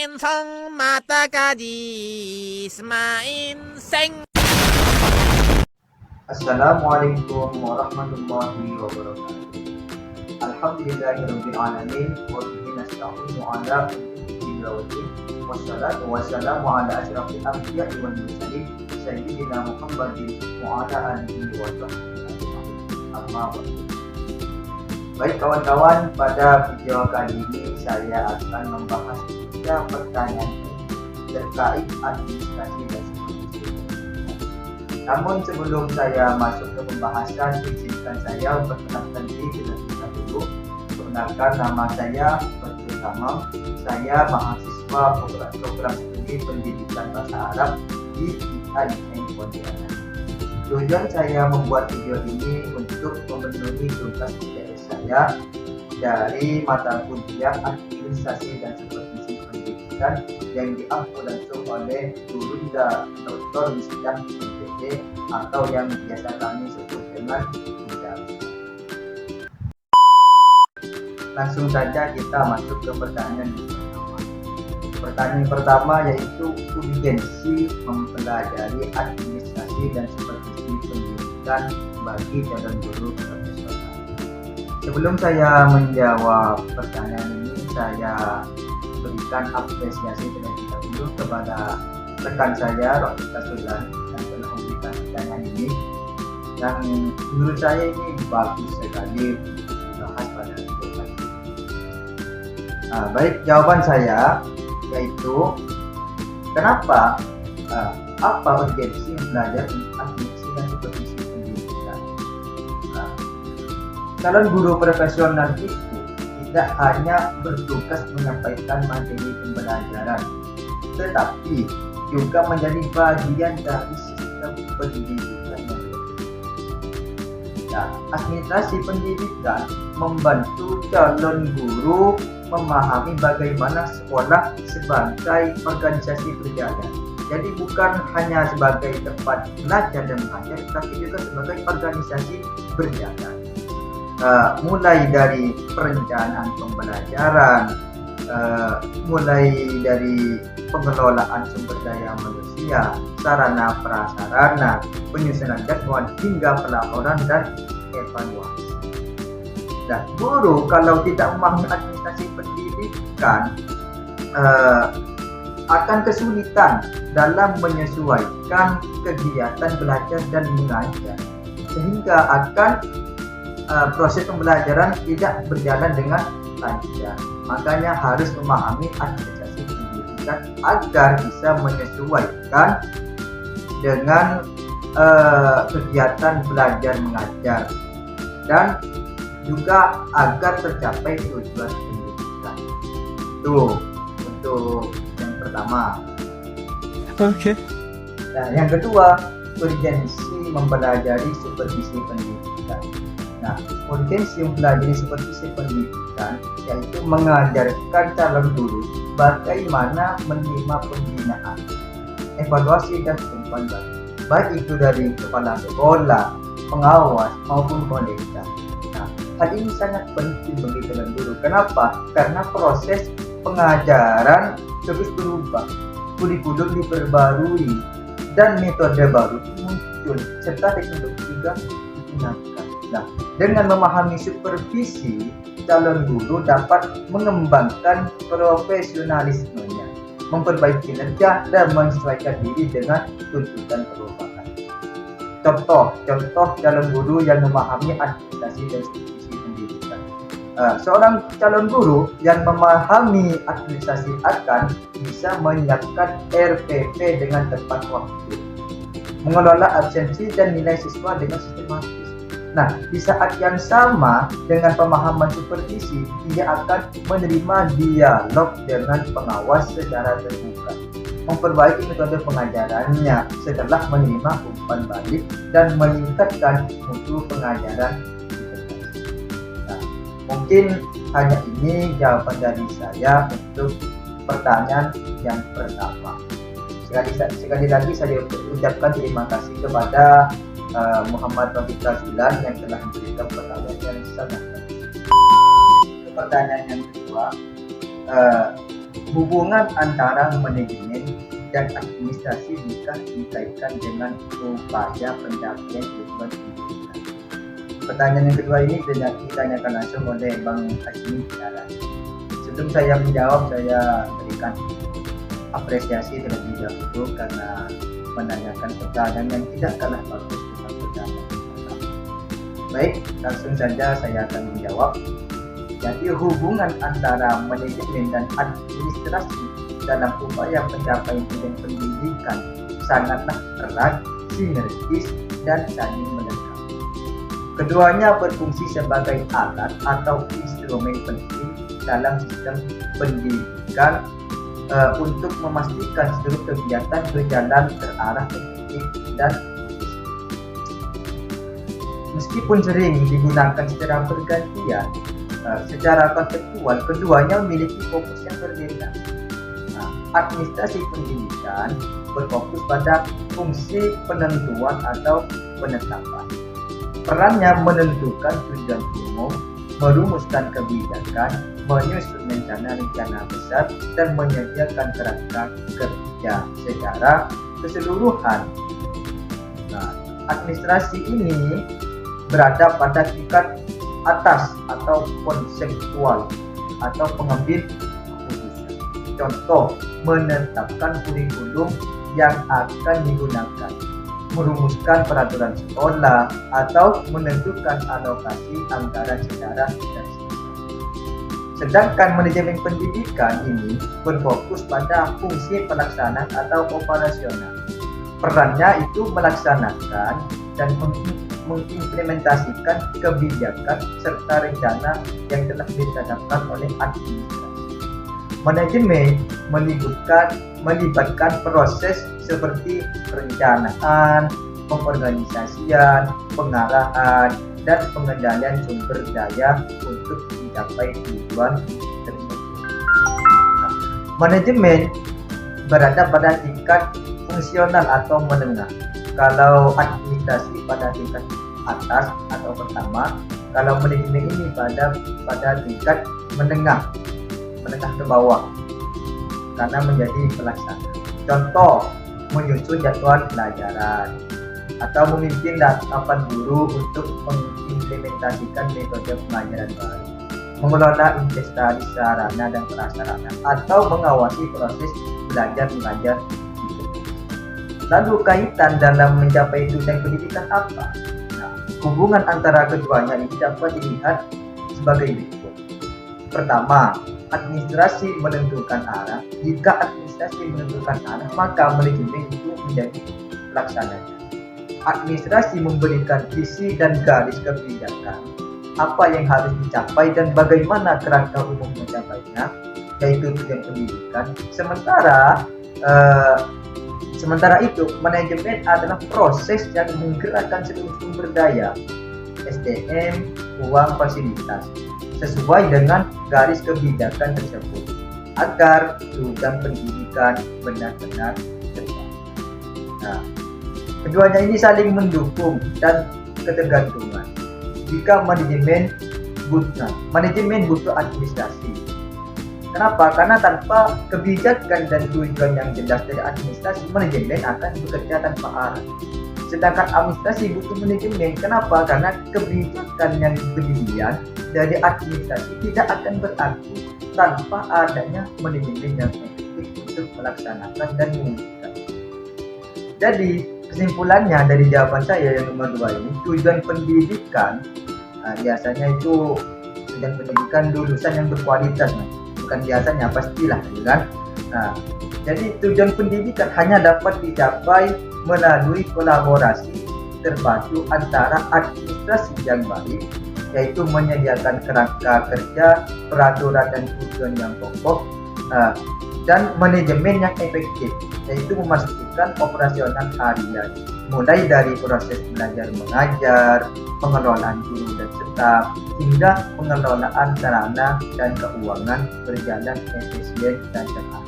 인성 마다가지 스마인 생. Assalamualaikum warahmatullahi wabarakatuh. Alhamdulillahirabbil alamin wa bihi nasta'inu ala umuri wassalatu wassalamu ala asyrafil anbiya'i wal mursalin sayyidina Muhammadin wa ala alihi wa sahbihi amma ba'du. Baik kawan-kawan, pada video kali ini saya akan membahas 3 pertanyaan terkait administrasi dan supervisi. Namun sebelum saya masuk ke pembahasan, izinkan saya memperkenalkan diri terlebih dahulu. Perkenalkan, nama saya Fathul Tamam. Saya mahasiswa program studi pendidikan bahasa Arab di IAIN Pontianak. Tujuan saya membuat video ini untuk memenuhi tugas PTS saya dari mata kuliah administrasi dan supervisi pendidikan yang diampu langsung oleh Gurunda Dr. Misdah MPD atau yang biasa kami sebut dengan Misdah. Langsung saja kita masuk ke pertanyaan pertama. Pertanyaan pertama yaitu urgensi mempelajari administrasi dan supervisi pendidikan bagi calon guru profesional. Sebelum saya menjawab pertanyaan ini, saya berikan apresiasi terlebih dahulu kepada rekan saya Rofika Sulan yang telah memberikan pertanyaan ini, yang menurut saya ini bagus sekali dibahas pada video kali ini. Baik, jawaban saya yaitu kenapa apa urgensi belajar administrasi dan supervisi pendidikan. Calon guru profesional itu tidak hanya bertugas menyampaikan materi pembelajaran, tetapi juga menjadi bagian dari sistem pendidikan yang berkualitas. Administrasi pendidikan membantu calon guru memahami bagaimana sekolah sebagai organisasi berjalan. Jadi bukan hanya sebagai tempat belajar dan mengajar, tapi juga sebagai organisasi berjalan. Mulai dari perencanaan pembelajaran, mulai dari pengelolaan sumber daya manusia, sarana prasarana, penyusunan jadwal hingga pelaporan dan evaluasi. Nah, guru kalau tidak memahami administrasi pendidikan akan kesulitan dalam menyesuaikan kegiatan belajar dan mengajar, sehingga akan proses pembelajaran tidak berjalan dengan lancar. Makanya harus memahami administrasi pendidikan agar bisa menyesuaikan dengan kegiatan belajar mengajar dan juga agar tercapai tujuan pendidikan. Itu untuk yang pertama. Oke. Nah, yang kedua, urgensi mempelajari supervisi pendidikan. Nah, urgensi mempelajari supervisi pendidikan yaitu mengajarkan calon guru bagaimana menerima pembinaan, evaluasi dan umpan balik, baik itu dari kepala sekolah, pengawas maupun kolega. Nah, hal ini sangat penting bagi calon guru. Kenapa? Karena proses pengajaran terus berubah, kurikulum diperbarui dan metode baru muncul serta teknologi juga digunakan. Nah, dengan memahami supervisi, calon guru dapat mengembangkan profesionalismenya, memperbaiki kinerja dan menyesuaikan diri dengan tuntutan perubahan. Contoh calon guru yang memahami administrasi dan supervisi pendidikan. Seorang calon guru yang memahami administrasi akan bisa menyiapkan RPP dengan tepat waktu, mengelola absensi dan nilai siswa dengan sistematis. Nah, di saat yang sama dengan pemahaman supervisi, dia akan menerima dialog dengan pengawas secara terbuka, memperbaiki metode pengajarannya setelah menerima umpan balik dan meningkatkan mutu pengajaran. Nah, mungkin hanya ini jawaban dari saya untuk pertanyaan yang pertama. Sekali lagi saya ucapkan terima kasih kepada Muhammad Rofika Sulan yang telah memberikan pertanyaan yang sangat penting. Pertanyaan yang kedua, hubungan antara manajemen dan administrasi jika dikaitkan dengan upaya pencapaian tujuan pendidikan. Pertanyaan yang kedua ini ditanyakan langsung oleh Bang Hasmi Jalan. Sebelum saya menjawab, saya berikan apresiasi terlebih dahulu karena menanyakan pertanyaan yang tidak kalah bagus dengan pertanyaan yang pertama. Baik, langsung saja saya akan menjawab. Jadi hubungan antara manajemen dan administrasi dalam upaya pencapaian tujuan pendidikan sangatlah erat, sinergis, dan saling melengkapi. Keduanya berfungsi sebagai alat atau instrumen penting dalam sistem pendidikan untuk memastikan seluruh kegiatan berjalan terarah efektif dan efisien. Meskipun sering digunakan secara bergantian, secara konseptual keduanya memiliki fokus yang berbeda. Administrasi pendidikan berfokus pada fungsi penentuan atau penetapan. Perannya menentukan tujuan umum, merumuskan kebijakan, menyusun rencana besar, dan menyediakan kerangka kerja secara keseluruhan. Administrasi ini berada pada tingkat atas atau konseptual atau pengambil keputusan. Contoh, menetapkan kurikulum yang akan digunakan, merumuskan peraturan sekolah, atau menentukan alokasi anggaran secara tersedia. Sedangkan manajemen pendidikan ini berfokus pada fungsi pelaksanaan atau operasional. Perannya itu melaksanakan dan mengimplementasikan kebijakan serta rencana yang telah ditetapkan oleh administrasi. Manajemen melibatkan proses seperti perencanaan, pengorganisasian, pengarahan, dan pengendalian sumber daya untuk mencapai tujuan tersebut. Manajemen berada pada tingkat fungsional atau menengah. Kalau administrasi pada tingkat atas atau pertama, kalau manajemen ini pada tingkat menengah ke bawah karena menjadi pelaksana. Contoh, menyusun jadwal pelajaran atau memimpin rapat guru untuk mengimplementasikan metode pelajaran baru, mengelola investasi sarana dan prasarana, atau mengawasi proses belajar mengajar. Lalu kaitan dalam mencapai tujuan pendidikan apa? Hubungan antara keduanya ini dapat dilihat sebagai berikut. Pertama, administrasi menentukan arah. Jika administrasi menentukan arah, maka manajemen itu menjadi pelaksananya. Administrasi memberikan visi dan garis kebijakan, apa yang harus dicapai dan bagaimana kerangka umum mencapainya, yaitu tujuan pendidikan. Sementara itu, manajemen adalah proses yang menggerakkan seluruh sumber daya, SDM, uang, fasilitas, sesuai dengan garis kebijakan tersebut, agar tujuan pendidikan benar-benar tercapai. Keduanya ini saling mendukung dan ketergantungan. Jika manajemen butuh administrasi. Kenapa? Karena tanpa kebijakan dan tujuan yang jelas dari administrasi, manajemen akan bekerja tanpa arah. Sedangkan administrasi butuh manajemen. Kenapa? Karena kebijakan yang berlebihan dari administrasi tidak akan berarti tanpa adanya manajemen yang efektif untuk melaksanakan dan mewujudkan. Jadi kesimpulannya dari jawaban saya yang nomor 2 ini, tujuan pendidikan biasanya itu tujuan pendidikan lulusan yang berkualitas, bukan biasanya, pastilah, kan? Jadi tujuan pendidikan hanya dapat dicapai melalui kolaborasi terpadu antara administrasi yang baik, yaitu menyediakan kerangka kerja, peraturan dan tujuan yang pokok, dan manajemen yang efektif, yaitu memastikan operasional harian, mulai dari proses belajar mengajar, pengelolaan guru dan staf, hingga pengelolaan sarana dan keuangan berjalan efisien dan cepat.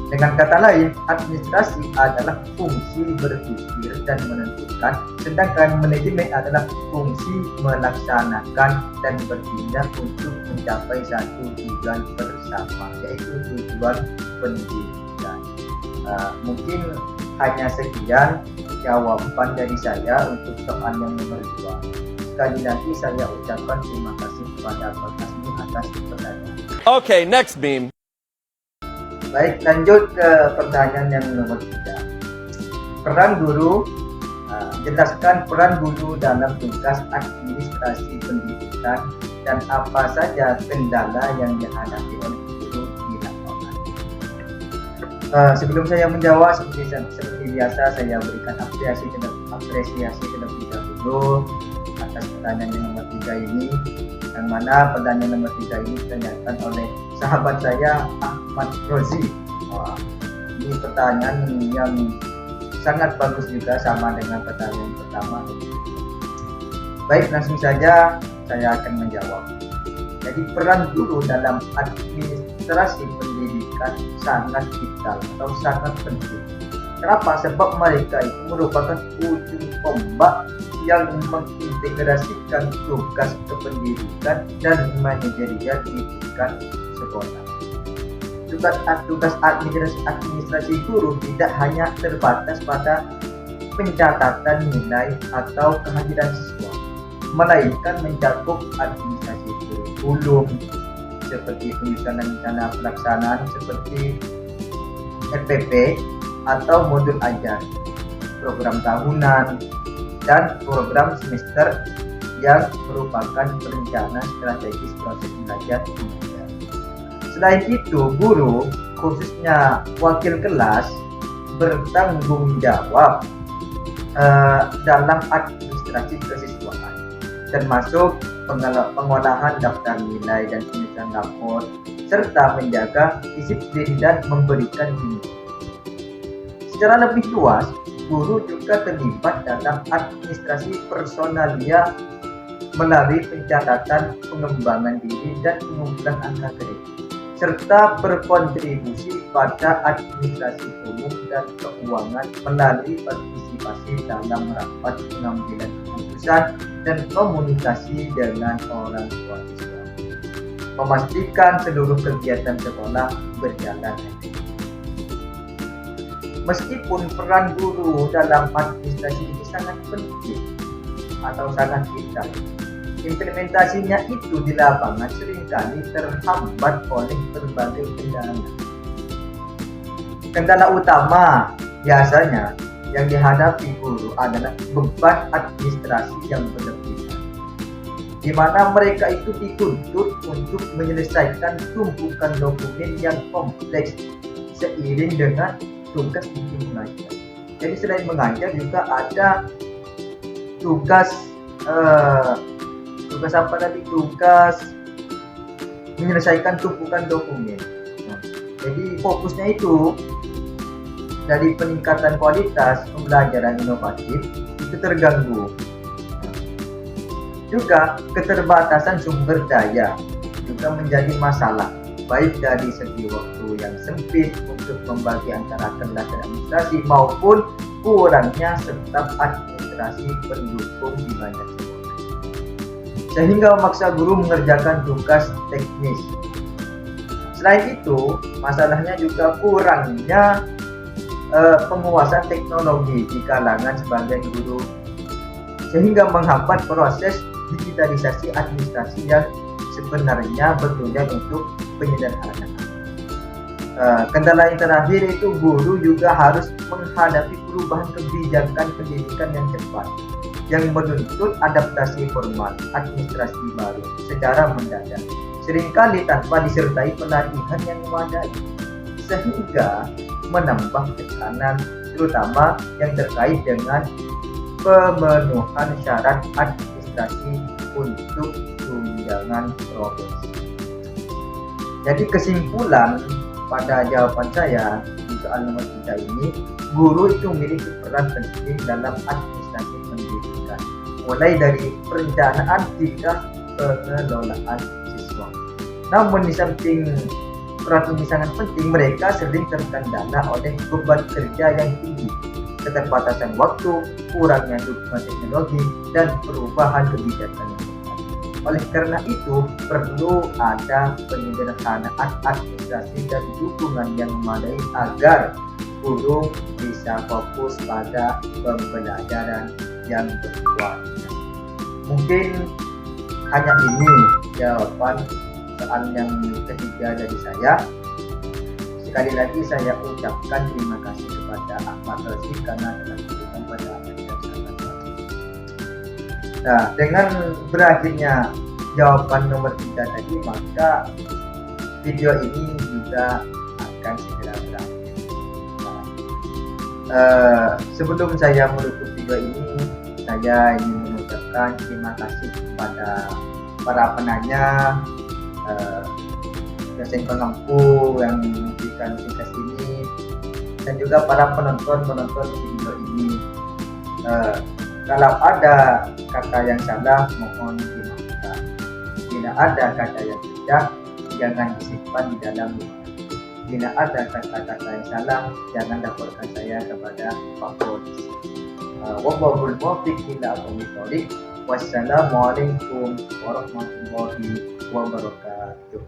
Dengan kata lain, administrasi adalah fungsi berpikir dan menentukan mengajarkan, sedangkan manajemen adalah fungsi melaksanakan dan bertindak untuk mencapai satu tujuan bersama, yaitu tujuan pendidikan. Mungkin hanya sekian jawaban dari saya untuk soal yang nomor 2. Sekali lagi saya ucapkan terima kasih kepada Pak Kasmi atas pertanyaan. Okay, next beam. Baik, lanjut ke pertanyaan yang nomor 3. Peran guru, jelaskan peran guru dalam tugas administrasi pendidikan dan apa saja kendala yang dihadapi oleh guru di lapangan. Sebelum saya menjawab, seperti biasa saya berikan apresiasi terlebih dahulu atas pertanyaan yang nomor 3 ini, yang mana pertanyaan nomor 3 ini ditanyakan oleh sahabat saya Ahmad Rozi. Ini pertanyaan yang sangat bagus juga, sama dengan pertanyaan pertama. Baik, langsung saja saya akan menjawab. Jadi peran guru dalam administrasi pendidikan sangat vital atau sangat penting. Kenapa? Sebab mereka itu merupakan ujung tombak yang mengintegrasikan tugas kependidikan dan manajerial di tingkat sekolah. Tugas administrasi guru tidak hanya terbatas pada pencatatan nilai atau kehadiran siswa, melainkan mencakup administrasi kurikulum seperti penyusunan rencana pelaksanaan seperti RPP atau modul ajar, program tahunan, dan program semester yang merupakan perencanaan strategis proses belajar mengajar. Selain itu, guru, khususnya wakil kelas, bertanggung jawab dalam administrasi kesiswaan, termasuk pengolahan daftar nilai dan penyusunan rapor, serta menjaga disiplin dan memberikan bimbingan. Secara lebih luas, guru juga terlibat dalam administrasi personalia melalui pencatatan pengembangan diri dan pengumpulan angka kredit, serta berkontribusi pada administrasi umum dan keuangan melalui partisipasi dalam rapat pengambilan keputusan dan komunikasi dengan orang tua siswa, memastikan seluruh kegiatan sekolah berjalan efektif. Meskipun peran guru dalam administrasi ini sangat penting atau sangat vital, implementasinya itu di lapangan seringkali terhambat oleh berbagai kendala. Kendala utama biasanya yang dihadapi guru adalah beban administrasi yang berlebihan, di mana mereka itu dituntut untuk menyelesaikan tumpukan dokumen yang kompleks seiring dengan tugas bimbing mengajar. Jadi selain mengajar juga ada tugas menyelesaikan tumpukan dokumen. Jadi fokusnya itu dari peningkatan kualitas pembelajaran inovatif itu terganggu. Juga keterbatasan sumber daya juga menjadi masalah, baik dari segi waktu yang sempit untuk membagi antara kelas dan administrasi maupun kurangnya staf administrasi pendukung di banyak sekolah, sehingga memaksa guru mengerjakan tugas teknis. Selain itu, masalahnya juga kurangnya penguasaan teknologi di kalangan sebagian guru, sehingga menghambat proses digitalisasi administrasi yang sebenarnya bertujuan untuk penyederhanaan. Kendala yang terakhir itu guru juga harus menghadapi perubahan kebijakan pendidikan yang cepat, yang menuntut adaptasi formal administrasi baru secara mendadak, seringkali tanpa disertai pelatihan yang memadai, sehingga menambah tekanan terutama yang terkait dengan pemenuhan syarat administrasi untuk tunjangan profesi. Jadi kesimpulan pada jawaban saya di soal nomor 3 ini, guru itu memiliki peran penting dalam administrasi pendidikan, mulai dari perencanaan hingga pengelolaan siswa. Namun di samping peran ini sangat penting, mereka sering terkendala oleh beban kerja yang tinggi, keterbatasan waktu, kurangnya dukungan teknologi, dan perubahan kebijakan lingkungan. Oleh karena itu, perlu ada penyederhanaan administrasi dan dukungan yang memadai agar guru bisa fokus pada pembelajaran yang berkualitas. Mungkin hanya ini jawaban soal yang ketiga dari saya. Sekali lagi saya ucapkan terima kasih kepada Ahmad Rashid karena telah memberikan pada yang sangat baik. Nah, dengan berakhirnya jawaban nomor 3 tadi, maka video ini juga akan segera berakhir. Sebelum saya menutup video ini, saya ingin mengucapkan terima kasih kepada para penanya, dosen pengampu yang memberikan tugas ini, dan juga para penonton video ini. Kalau ada kata yang salah, mohon dimaafkan. Bila ada kata yang tidak, jangan disimpan di dalam hati. Bila ada kata-kata yang salah, jangan laporkan saya kepada Pak Polisi. Wallahul muwaffiq ila aqwamit thoriq. Wassalamualaikum warahmatullahi wabarakatuh.